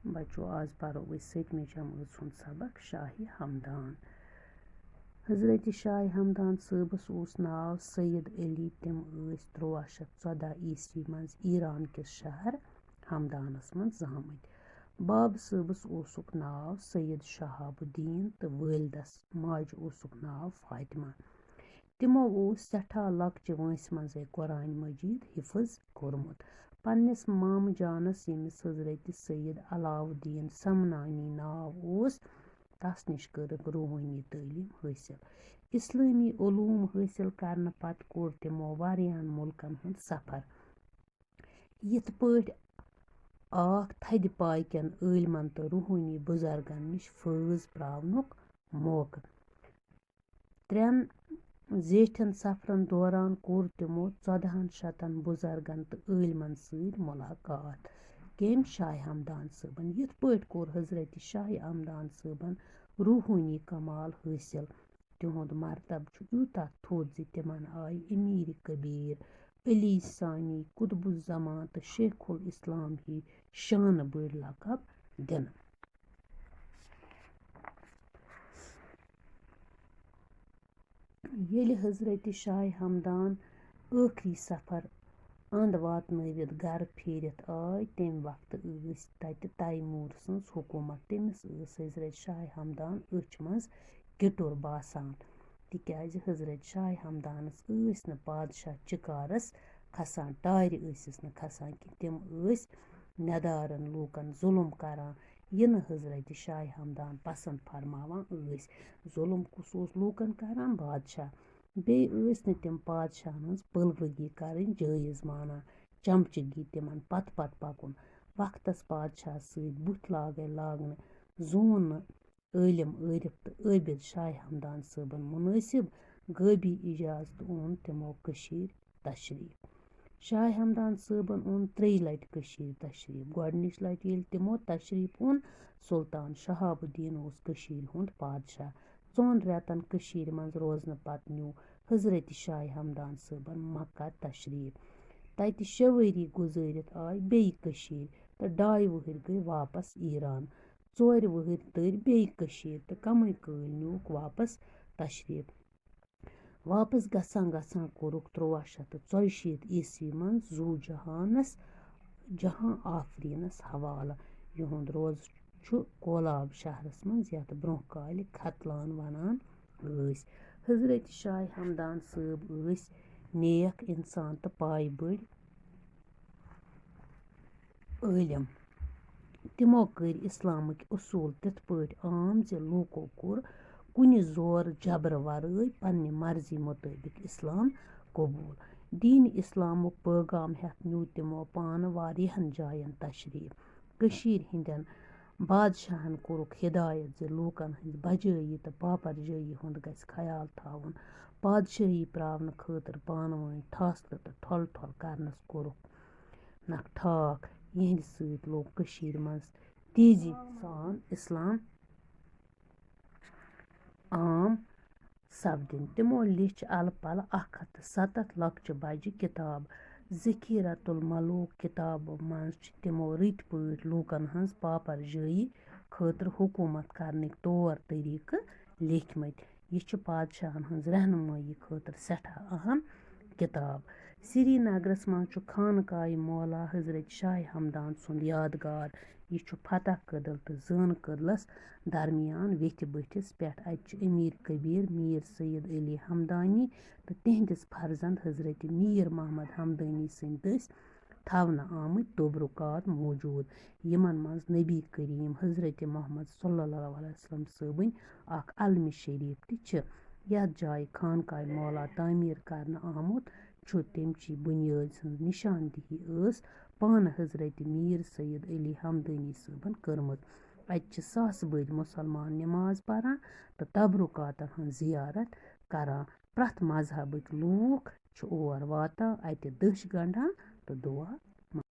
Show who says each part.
Speaker 1: बच्चों आज पढ़ो सतमी जमात सुन सबक शाही हमदान। हजरत शाह हमदान साहबस नाव सैयद अली। तम 1314 ईस्वी मज ईरान किस शहर हमदानस मज जामत। बाब साहबस नाव सैयद शहाबुद्दीन तो वालिदस माज नाव फातिमा। तिमो सठा लक्च वंस मज कुरान मजीद हिफज कोरमुत। पन्निस माम जानस यमिस हजरत सैयद अलाउद्दीन समनानी नाव तस निश कर्क रूहानी तालीम हासिल। इस्लामी उलूम हासिल करने पत कोर तिमो वारियान मुल्कन हुंद सफर। यिथ पट आख थद पाय केन इलमन तो रूहानी बुजुर्गन निश फैज प्रावनुक मौका। त्रेन जेठन सफरन दौरान कोर तिमो 1400 बुजुर्गन तो इलमन सद मुलाकात। केम शाह हमदान साहबन यिथ पट कोर हजरत शाह हमदान साहबन रूहानी कमाल हासिल। तिहुंद मरतब यूता थोद ज तिमन आय अमीर कबीर, अली सानी, कुतुबुज़्ज़मान तो शेखुल इस्लाम ही शान बड़ लकब दिन। येल हजरत शाह हमदान आखरी सफर अंद वातनवित गर फेरित आय तम वक्त तत तैमूर सज हुकूमत। तमिस हजरत शाह हमदान अच मज गिटुर बासान तिक्याज हजरत शाह हमदानस न पादशाह चिकारस खसान टार न खसान कि तिम नदारन लूकन जुल्म करान। यह हजरत शाह हमदान पसंद फरमावान। जुल्म कुस लूकन करान बादशाह। बे तिम पादशाहन हज पलवगी करन जायज मानान। चमचगी तिमन पत पकुन। वक्तस पादशाह सद बुथ लागन जून आलिम आरिफ तो आबिद शाह हमदान साहबन मुनासिब गबी इजाजत ओन तिमो कशीर तशरीफ। शाह हमदान साहबन ओन 3 लट कशीर तशरीफ। गोडनिच लट येल तिमो तशरीफ ओन सुल्तान शहाबुद्दीन कशीर हुंद पादशाह। 4 रेतन कशीर मज रोजन पत न्यू हजरत शाह हमदान साहबन मक्का तशरीफ। तत 6 वरी गुजरित आय बेय कशीर तो 2 वहर गई वापस ईरान। 4 वहर तर बेय कशीर तो कम कल न्यूक वापस तशरीफ। वापस गसान गसान कोरुक 1364 ईस्वी मज जू जहां आफरीनस हवाला। युहुंद रोज कोलाब शहरस मज यथ ब्रोह काल खतलान वनान। हजरत शाह हमदान साहब नेक इंसान तो पाय बड़ आलिम। तिमो कर इस्लामिक उसूल तिथ पट आम ज लूको कोर कुन जोर जबर वराय पन्ने मर्जी मुताबिक इस्लाम कबूल। दीन इस्लामुक पैगाम हेथ न्यू तिमो पान वारियाहन जायन तशरीफ। कशीर हिंदन बादशाहन कोरुक हिदायत ज लूकन हंद बजाई तो पापरजाई हुंद गस ख्याल थावन। पादशाही प्रावन खतर पानवन ठासल तो ठल ठल करनस कोरुक नक ठाक। यहंद सत लोग कशीर मज तेजी सान इस्लाम आम सपदिन। तिमो लिच अल पल 107 लक्च बज किताब। ज़खीरतुल मलूक किताब मज तिमो रत पट लूकन हंज पापरजाई खतर हुकूमत करनिक तौर तरीक लिखमत। यह पादशाहन हंज रहनुमाई खतर सठा अहम किताब। श्रीनगरस मज खानकाय मौला हजरत शाह हमदान सुंद यादगार। यह फतह कदल तो जन कदलस दरमियान वेथ बथिस पे। अत अमीर कबीर मीर सैयद अली हमदानी तो तिहंदिस फर्जंद हजरत मीर मोहम्मद हमदानी सद दस थवन आमत तबरुकात मौजूद। यमन मज नबी करीम हजरत मोहम्मद सल्लल्लाहु अलैहि वसल्लम सबन अख अलम शरीफ तह। यथ जाय खानकाय मौला तामीर करने आमुत तमची बुनियाद सज निशानदही पान हजरत मीर सैयद अली हमदानी सबन कर्मत। अत सास बद मुसलमान नमाज परान तो तबरुकातन हंज जियारत करान। प्रथ मजहबक लूक और वातान अत दश गंडान तो दुआ